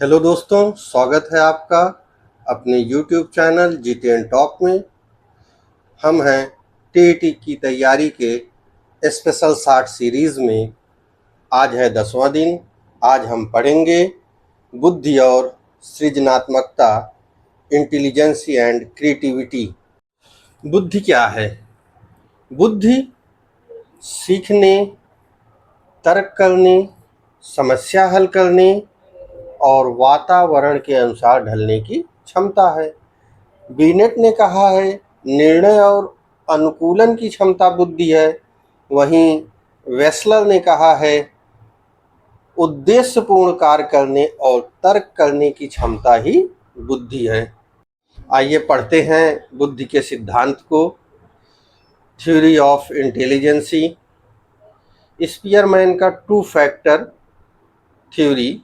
Hello दोस्तों, स्वागत है आपका अपने YouTube चैनल GTN टॉक में। हम हैं टीईटी की तैयारी के स्पेशल 60 सीरीज़ में। आज है 10वां दिन। आज हम पढ़ेंगे बुद्धि और सृजनात्मकता, इंटेलिजेंसी एंड क्रिएटिविटी। बुद्धि क्या है? बुद्धि सीखने, तर्क करने, समस्या हल करने और वातावरण के अनुसार ढलने की क्षमता है। बीनेट ने कहा है, निर्णय और अनुकूलन की क्षमता बुद्धि है। वहीं वेस्लर ने कहा है, उद्देश्यपूर्ण कार्य करने और तर्क करने की क्षमता ही बुद्धि है। आइए पढ़ते हैं बुद्धि के सिद्धांत को। Theory of intelligence. स्पीयरमैन का टू फैक्टर थ्योरी।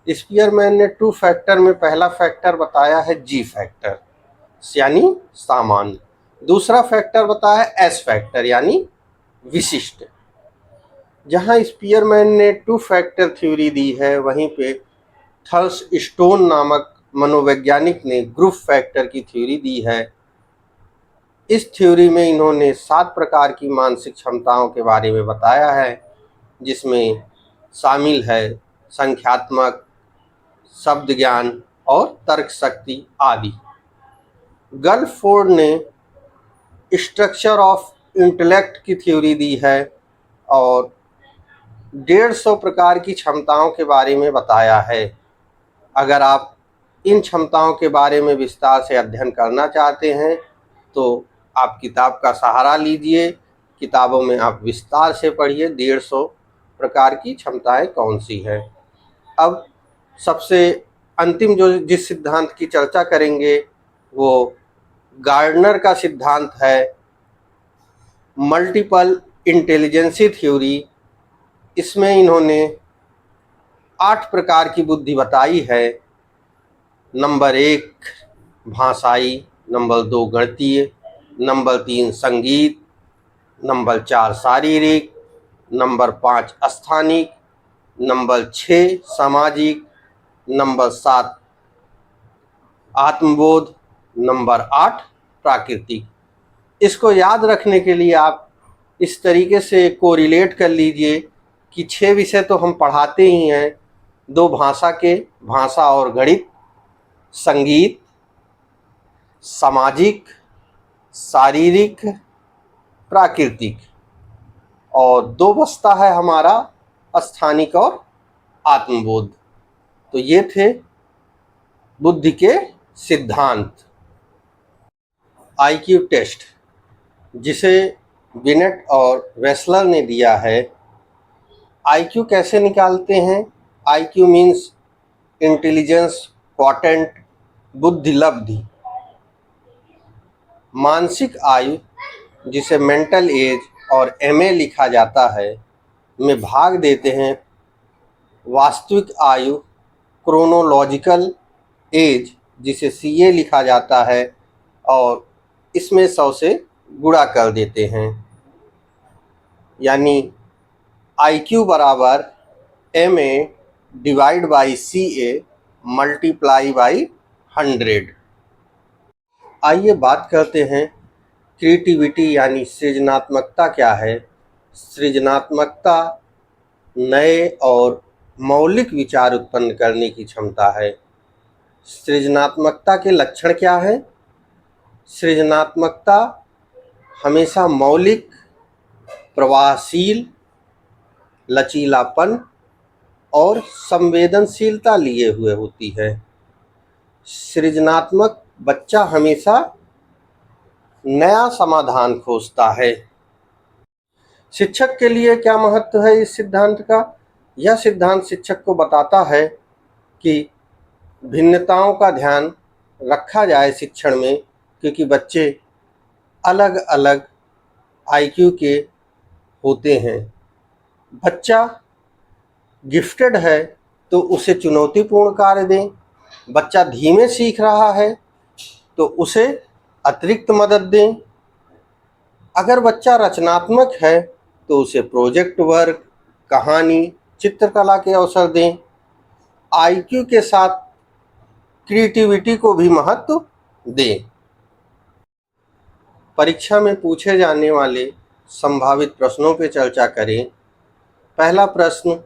स्पीयरमैन ने टू फैक्टर में पहला फैक्टर बताया है जी फैक्टर यानी सामान्य। दूसरा फैक्टर बताया एस फैक्टर यानी विशिष्ट। जहां स्पीयरमैन ने टू फैक्टर थ्योरी दी है, वहीं पे थर्स्टोन नामक मनोवैज्ञानिक ने ग्रुप फैक्टर की थ्योरी दी है। इस थ्योरी में इन्होंने 7 प्रकार की मानसिक क्षमताओं के बारे में बताया है, जिसमें शामिल है संख्यात्मक, शब्द ज्ञान और तर्क शक्ति आदि। गलफोर्ड ने स्ट्रक्चर ऑफ इंटेलेक्ट की थ्योरी दी है और 150 प्रकार की क्षमताओं के बारे में बताया है। अगर आप इन क्षमताओं के बारे में विस्तार से अध्ययन करना चाहते हैं तो आप किताब का सहारा लीजिए। किताबों में आप विस्तार से पढ़िए 150 प्रकार की क्षमताएं कौन सी है। अब सबसे अंतिम जिस सिद्धांत की चर्चा करेंगे वो गार्डनर का सिद्धांत है, मल्टीपल इंटेलिजेंसी थ्योरी। इसमें इन्होंने 8 प्रकार की बुद्धि बताई है। नंबर 1 भाषाई, नंबर 2 गणितीय, नंबर 3 संगीत, नंबर 4 शारीरिक, नंबर 5 स्थानिक, नंबर 6 सामाजिक, नंबर 7 आत्मबोध, नंबर 8 प्राकृतिक। इसको याद रखने के लिए आप इस तरीके से कोरिलेट कर लीजिए कि 6 विषय तो हम पढ़ाते ही हैं, 2 भाषा के, भाषा और गणित, संगीत, सामाजिक, शारीरिक, प्राकृतिक, और 2 बचता है हमारा स्थानिक और आत्मबोध। तो ये थे बुद्धि के सिद्धांत। आईक्यू टेस्ट, जिसे बिनेट और वेस्लर ने दिया है। आईक्यू कैसे निकालते हैं? आईक्यू मीन्स इंटेलिजेंस क्वोटिएंट, बुद्धि लब्धि। मानसिक आयु, जिसे मेंटल एज और एमए लिखा जाता है, में भाग देते हैं वास्तविक आयु, क्रोनोलॉजिकल एज, जिसे सीए लिखा जाता है, और इसमें 100 से गुणा कर देते हैं। यानी IQ बराबर MA divide by CA multiply by 100। आइए बात करते हैं क्रिएटिविटी यानी सृजनात्मकता क्या है। सृजनात्मकता नए और मौलिक विचार उत्पन्न करने की क्षमता है। सृजनात्मकता के लक्षण क्या है? सृजनात्मकता हमेशा मौलिक, प्रवाहशील, लचीलापन और संवेदनशीलता लिए हुए होती है। सृजनात्मक बच्चा हमेशा नया समाधान खोजता है। शिक्षक के लिए क्या महत्व है इस सिद्धांत का? यह सिद्धांत शिक्षक को बताता है कि भिन्नताओं का ध्यान रखा जाए शिक्षण में, क्योंकि बच्चे अलग अलग IQ के होते हैं। बच्चा गिफ्टेड है तो उसे चुनौतीपूर्ण कार्य दें। बच्चा धीमे सीख रहा है तो उसे अतिरिक्त मदद दें। अगर बच्चा रचनात्मक है तो उसे प्रोजेक्ट वर्क, कहानी, चित्रकला के अवसर दें। आईक्यू के साथ क्रिएटिविटी को भी महत्व दें। परीक्षा में पूछे जाने वाले संभावित प्रश्नों पर चर्चा करें। पहला प्रश्न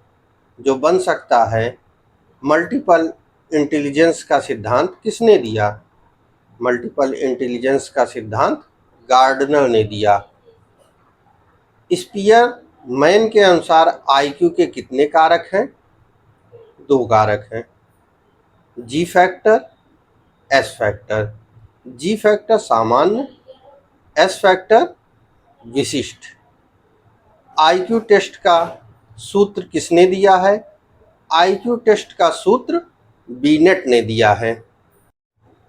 जो बन सकता है, मल्टीपल इंटेलिजेंस का सिद्धांत किसने दिया? मल्टीपल इंटेलिजेंस का सिद्धांत गार्डनर ने दिया। स्पीयरमैन के अनुसार आईक्यू के कितने कारक हैं? 2 कारक हैं, जी फैक्टर, एस फैक्टर। जी फैक्टर सामान्य, एस फैक्टर विशिष्ट। आईक्यू टेस्ट का सूत्र किसने दिया है? आईक्यू टेस्ट का सूत्र बीनेट ने दिया है।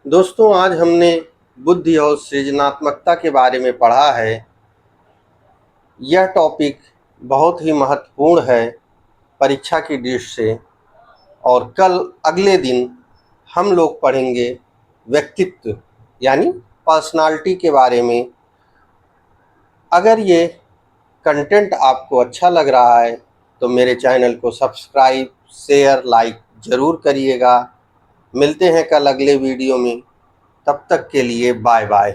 दोस्तों, आज हमने बुद्धि और सृजनात्मकता के बारे में पढ़ा है। यह टॉपिक बहुत ही महत्वपूर्ण है परीक्षा की दृष्टि से, और कल अगले दिन हम लोग पढ़ेंगे व्यक्तित्व यानी पर्सनालिटी के बारे में। अगर ये कंटेंट आपको अच्छा लग रहा है तो मेरे चैनल को सब्सक्राइब, शेयर, लाइक ज़रूर करिएगा। मिलते हैं कल अगले वीडियो में, तब तक के लिए बाय बाय।